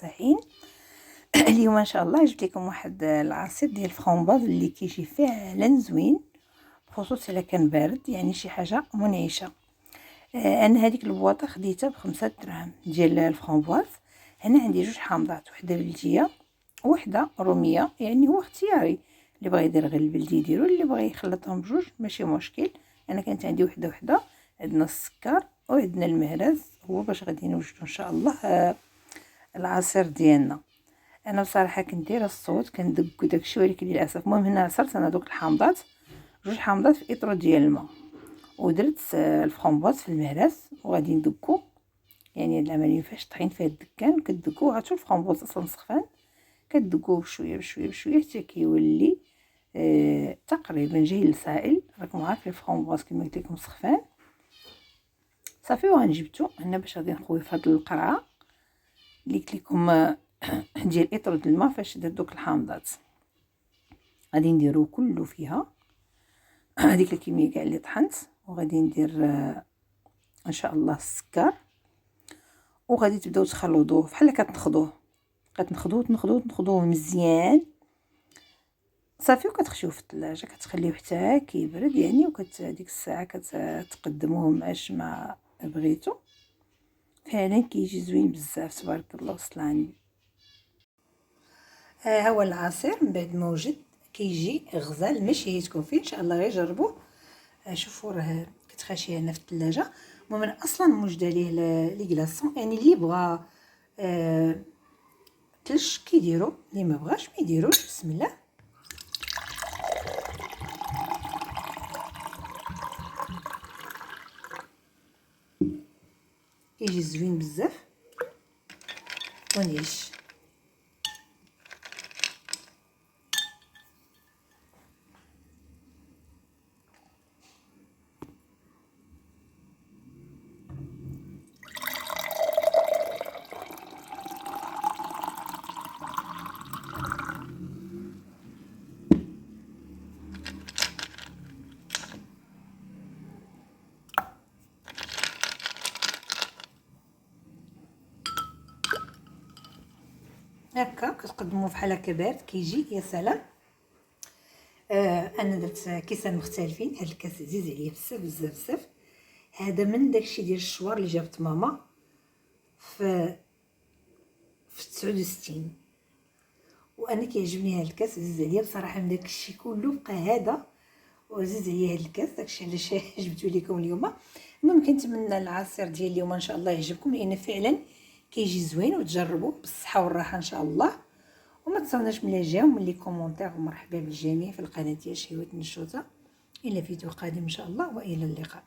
مصحصحين. اليوم ان شاء الله جبت لكم واحد العصير ديال الفرامباز اللي كيجي فعلا زوين، بخصوص الا كان بارد، يعني شي حاجه منعشه. انا هذيك البواطه خديتها ب5 دراهم ديال الفرامباز. هنا عندي جوج حامضات، وحده بلديه وحده روميه، يعني هو اختياري، اللي بغى يدير غير البلدي يديرو، اللي بغى يخلطهم بجوج ماشي مشكل. انا كانت عندي وحده. عندنا السكر وعندنا المهرز، هو باش غادي نوجدو ان شاء الله العصير ديالنا. انا بصراحه كندير الصوت كندق داكشي، ولكن للاسف المهم هنا عصرت انا دوك الحامضات، جوج حامضات في اطرو ديال الماء، ودرت الفرامباز في المهرز وغادي ندقو. يعني هاد العمليه فاش طحين فيها الدكان كدقو، عرفتو الفرامباز اصلا سخفان، كدقوه بشويه بشويه بشويه حتى كيولي تقريبا جاي للسائل. راكم عارفين الفرامباز كما قلت لكم سخفان صافي. وغنجبتو هنا باش غادي نخوي في هاد القرعه اللي قلت لكم ديال اطرو د الماء. فاش درت دوك الحامضات غادي نديرو كله فيها هذيك الكميه كاع اللي طحنت، وغادي ندير ان شاء الله السكر، وغادي تبداو تخلطوه بحال كتنخدوه مزيان صافي. وكتخشيوه في الثلاجه، كتخليوه حتى كيبرد يعني، ديك الساعه كتقدموه معاش ما بغيتو. فعلا كيجي زوين بزاف تبارك الله وصل عندي. ها هو العصير من بعد ما وجد كيجي غزال، ما شهيتكم فيه ان شاء الله غير جربوه. شوفوا راه كتخاشيه هنا في الثلاجه. المهم انا اصلا موجده ليه لي كلاصون، يعني اللي بغى تلش كيديروا، اللي ما بغاش ما يديروش. بسم الله. كيجي زوين بزاف ونيش. هكا كتقدموه بحال هكا بارد كيجي يا سلام. انا درت كيسان مختلفين. هاد الكاس عزيز عليا بزاف بزاف بزاف. هذا من داكشي ديال الشوار اللي جابت ماما في 69، وانا كيعجبني هاد الكاس عزيز عليا بصراحه. من داكشي كله بقى هذا وعزيز عليا هاد الكاس، داكشي علاش جبتو لكم اليوم. المهم كنتمنى العصير ديال اليوم ان شاء الله يعجبكم، لان فعلا كيجي زوين، وتجربوه بالصحه والراحه ان شاء الله. وما تنساوناش من جاو من لي كومونتير. ومرحبا بالجميع في القناه ديال شهوة النشوزه. الى فيديو قادم ان شاء الله، والى اللقاء.